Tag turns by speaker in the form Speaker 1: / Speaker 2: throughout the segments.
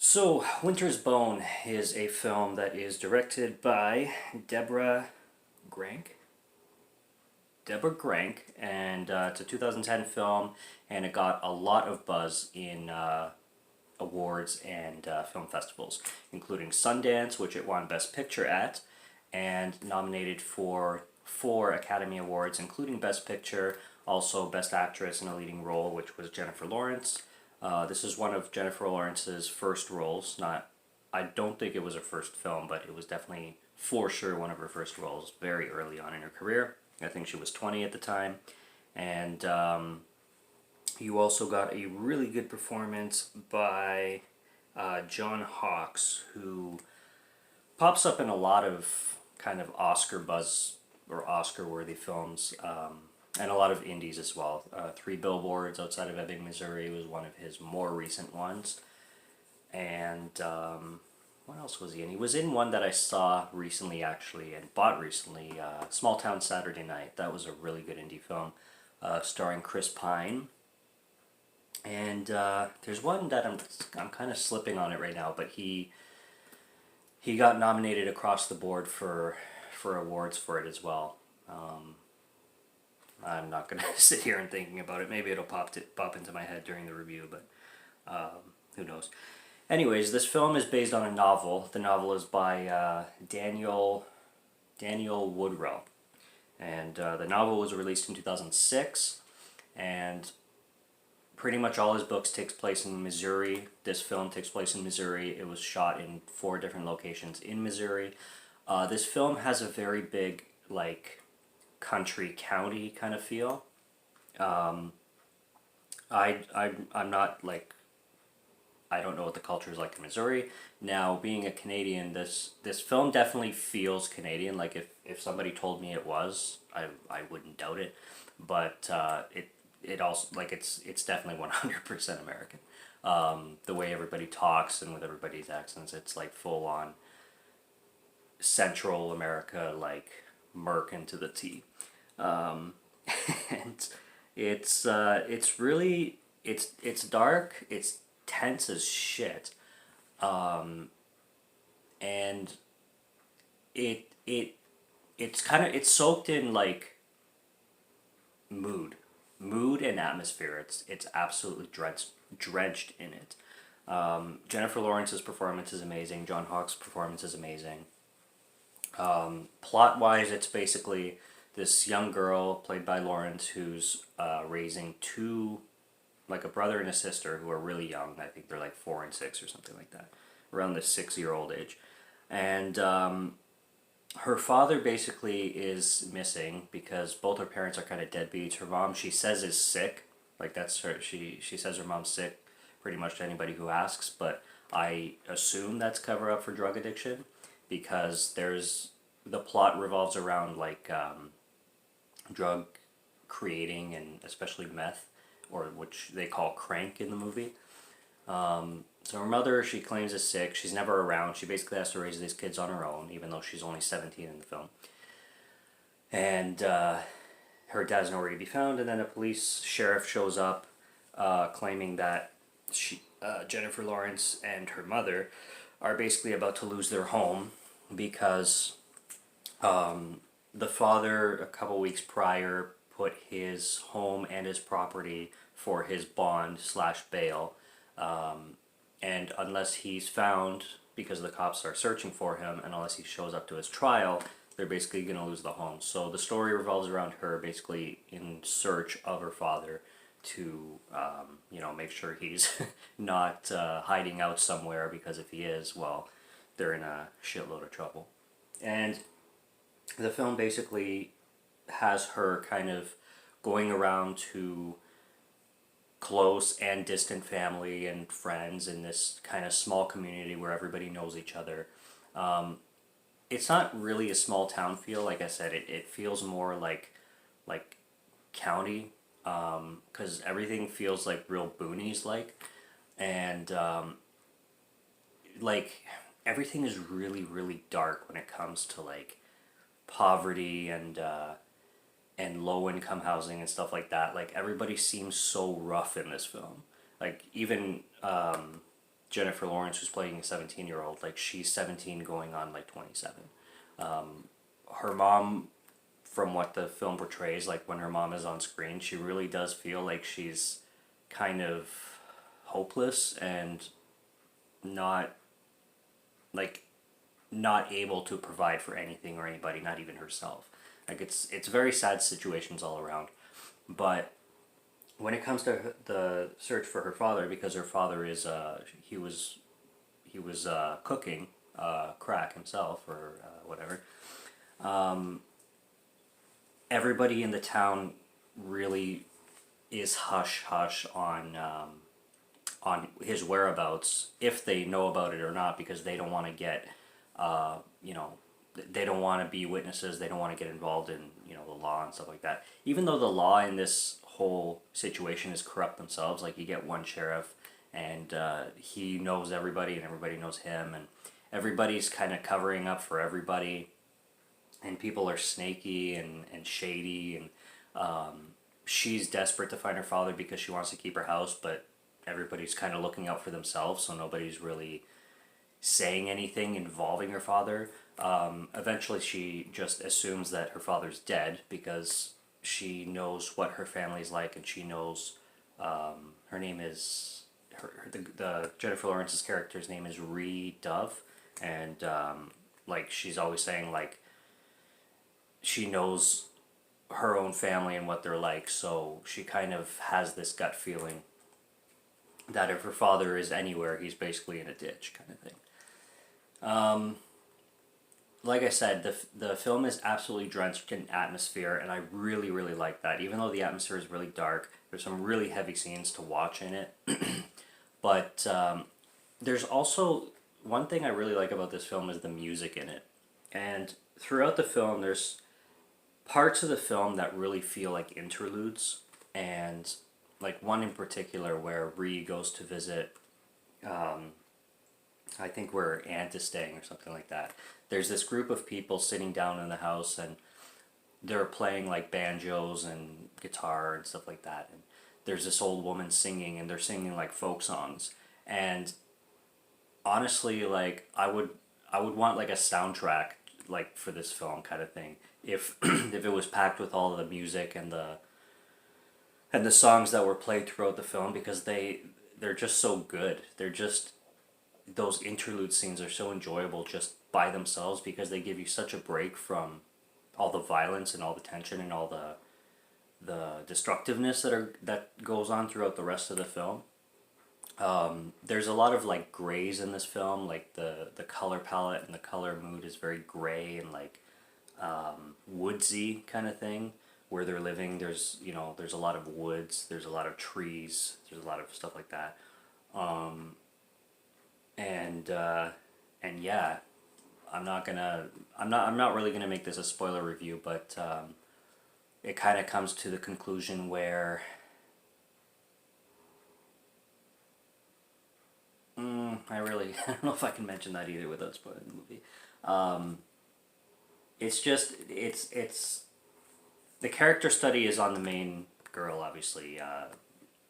Speaker 1: So, Winter's Bone is a film that is directed by Grank. Deborah Grank, and it's a 2010 film, and it got a lot of buzz in awards and film festivals, including Sundance, which it won Best Picture at, and nominated for 4 Academy Awards, including Best Picture, also Best Actress in a Leading Role, which was Jennifer Lawrence. This is one of Jennifer Lawrence's first roles. I don't think it was her first film, but it was definitely for sure one of her first roles very early on in her career. I think she was 20 at the time, and you also got a really good performance by John Hawkes, who pops up in a lot of kind of Oscar buzz or Oscar-worthy films, and a lot of indies as well. Three Billboards Outside of Ebbing, Missouri was one of his more recent ones, and what else was he in? He was in one that I saw recently, actually, and bought recently, Small Town Saturday Night. That was a really good indie film, starring Chris Pine. And there's one that I'm kind of slipping on it right now, but he got nominated across the board for awards for it as well. I'm not gonna sit here and thinking about it. Maybe it'll pop into my head during the review, but who knows? Anyways, this film is based on a novel. The novel is by Daniel Woodrell, and the novel was released in 2006, and pretty much all his books takes place in Missouri. This film takes place in Missouri. It was shot in 4 different locations in Missouri. This film has a very big, like, country county kind of feel. I'm not, like, I don't know what the culture is like in Missouri. Now, being a Canadian, this film definitely feels Canadian. Like, if somebody told me it was, I wouldn't doubt it. But it also, like, it's definitely 100% American. The way everybody talks and with everybody's accents, it's like full on Central America, like Merkin to the T. Um, and it's really it's dark. It's tense as shit. And it it it's soaked in, like, mood mood and atmosphere. It's absolutely drenched in it. Jennifer Lawrence's performance is amazing. John Hawkes' performance is amazing. Plot wise, it's basically this young girl played by Lawrence who's raising two, like a brother and a sister, who are really young. I think they're like 4 and 6 or something like that, around the 6-year-old age. And her father basically is missing because both her parents are kind of deadbeats. Her mom, she says, is sick. Like, that's her. She says her mom's sick pretty much to anybody who asks, but I assume that's cover up for drug addiction, because the plot revolves around, like, drug creating, and especially meth, or which they call crank in the movie. So her mother, she claims, is sick. She's never around. She basically has to raise these kids on her own, even though she's only 17 in the film. And her dad's nowhere to be found. And then a police sheriff shows up, claiming that Jennifer Lawrence and her mother are basically about to lose their home because the father, a couple weeks prior, put his home and his property for his bond slash bail. And unless he's found, because the cops are searching for him, and unless he shows up to his trial, they're basically going to lose the home. So the story revolves around her basically in search of her father to, make sure he's not hiding out somewhere, because if he is, well, they're in a shitload of trouble. And the film basically has her kind of going around to close and distant family and friends in this kind of small community where everybody knows each other. It's not really a small town feel. Like I said, it feels more like county, because everything feels like real boonies like, and like everything is really, really dark when it comes to, like, poverty and low income housing and stuff like that. Like, everybody seems so rough in this film. Like, even Jennifer Lawrence, who's playing a 17-year-old, like she's 17 going on like 27. Her mom, from what the film portrays, like when her mom is on screen, she really does feel like she's kind of hopeless and not like not able to provide for anything or anybody, not even herself. Like it's very sad situations all around. But when it comes to the search for her father, because her father is he was cooking crack himself or whatever. Everybody in the town really is hush hush on his whereabouts, if they know about it or not, because they don't want to get you know, they don't want to be witnesses. They don't want to get involved in the law and stuff like that. Even though the law in this whole situation is corrupt themselves, like you get one sheriff and he knows everybody and everybody knows him, and everybody's kind of covering up for everybody, and people are snaky and shady, and she's desperate to find her father because she wants to keep her house, but everybody's kind of looking out for themselves, so nobody's really saying anything involving her father. Eventually she just assumes that her father's dead because she knows what her family's like, and she knows her name is the Jennifer Lawrence's character's name is Ree Dove, and like she's always saying like she knows her own family and what they're like, so she kind of has this gut feeling that if her father is anywhere, he's basically in a ditch kind of thing. Like I said, the film is absolutely drenched in atmosphere, and I really, really like that. Even though the atmosphere is really dark, there's some really heavy scenes to watch in it. But there's also one thing I really like about this film is the music in it. And throughout the film, there's parts of the film that really feel like interludes, and like one in particular where Ree goes to visit I think where her aunt is staying or something like that. There's this group of people sitting down in the house, and they're playing like banjos and guitar and stuff like that. And there's this old woman singing, and they're singing like folk songs. And honestly, like I would want like a soundtrack like for this film kind of thing. If if it was packed with all of the music and the songs that were played throughout the film, because they're just so good. They're just those interlude scenes are so enjoyable just by themselves, because they give you such a break from all the violence and all the tension and all the destructiveness that goes on throughout the rest of the film. There's a lot of like grays in this film, like the color palette and the color mood is very gray and like woodsy kind of thing. Where they're living, there's a lot of woods, there's a lot of trees, there's a lot of stuff like that. And yeah, I'm not really gonna make this a spoiler review, but it kind of comes to the conclusion where I don't know if I can mention that either without spoiling the movie. It's the character study is on the main girl, obviously,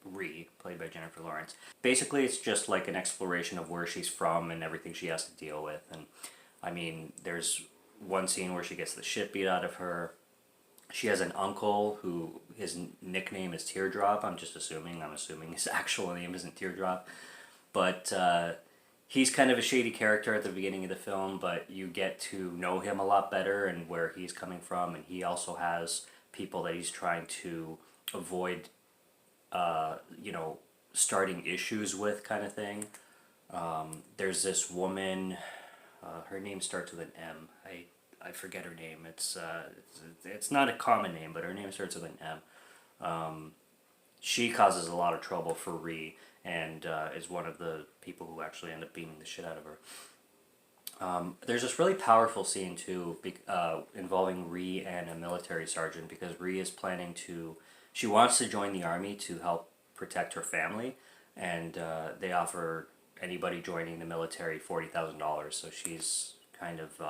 Speaker 1: Ree, played by Jennifer Lawrence. Basically, it's just like an exploration of where she's from and everything she has to deal with. And I mean, there's one scene where she gets the shit beat out of her. She has an uncle who his nickname is Teardrop. I'm assuming his actual name isn't Teardrop. But he's kind of a shady character at the beginning of the film, but you get to know him a lot better and where he's coming from. And he also has people that he's trying to avoid starting issues with kind of thing. There's this woman, her name starts with an M. I forget her name. It's not a common name, but her name starts with an M. She causes a lot of trouble for Ree, and is one of the people who actually end up beating the shit out of her. There's this really powerful scene too, involving Ree and a military sergeant, because Ree is she wants to join the army to help protect her family, and they offer anybody joining the military $40,000. So she's kind of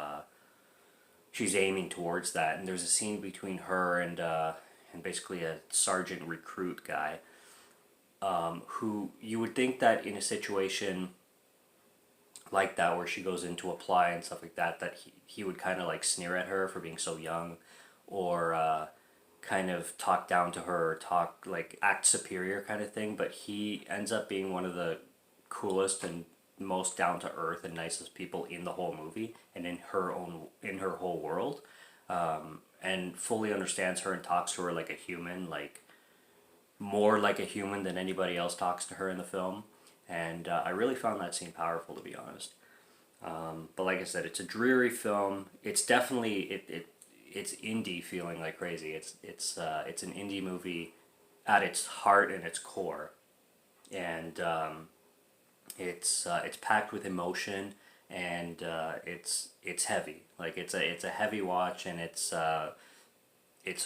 Speaker 1: she's aiming towards that, and there's a scene between her and basically a sergeant recruit guy, who you would think that in a situation like that, where she goes in to apply and stuff like that, that he would kind of like sneer at her for being so young, or kind of talk down to her, or talk like act superior kind of thing. But he ends up being one of the coolest and most down to earth and nicest people in the whole movie and in her whole world, and fully understands her and talks to her like a human, like more like a human than anybody else talks to her in the film. And I really found that scene powerful, to be honest. But like I said, it's a dreary film. It's definitely it's indie feeling like crazy. It's an indie movie at its heart and its core, and it's packed with emotion, and it's heavy. Like it's a heavy watch, and it's a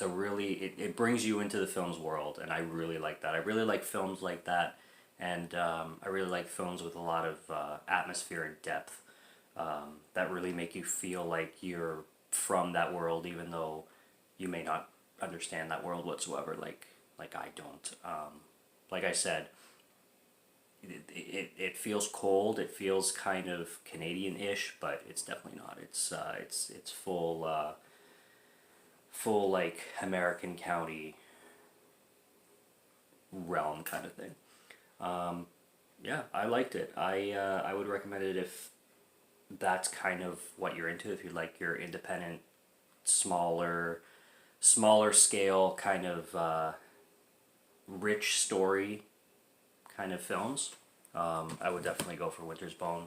Speaker 1: really it brings you into the film's world, and I really like that. I really like films like that, and I really like films with a lot of atmosphere and depth, that really make you feel like you're from that world, even though you may not understand that world whatsoever. Like I don't. Like I said, it feels cold. It feels kind of Canadian-ish, but it's definitely not. It's full. Full like American county realm kind of thing. Yeah, I liked it. I would recommend it if that's kind of what you're into. If you like your independent, smaller scale kind of rich story kind of films, I would definitely go for Winter's Bone.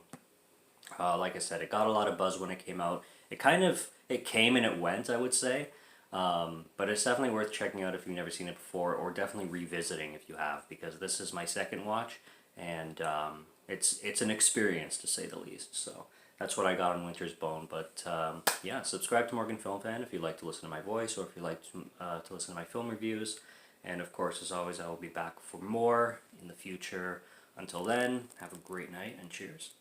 Speaker 1: Like I said, it got a lot of buzz when it came out. It came and it went, I would say. But it's definitely worth checking out if you've never seen it before, or definitely revisiting if you have, because this is my second watch, and it's an experience to say the least. So that's what I got on Winter's Bone. But yeah, subscribe to Morgan Film Fan if you'd like to listen to my voice, or if you'd like to listen to my film reviews. And of course, as always, I will be back for more in the future. Until then, have a great night and cheers.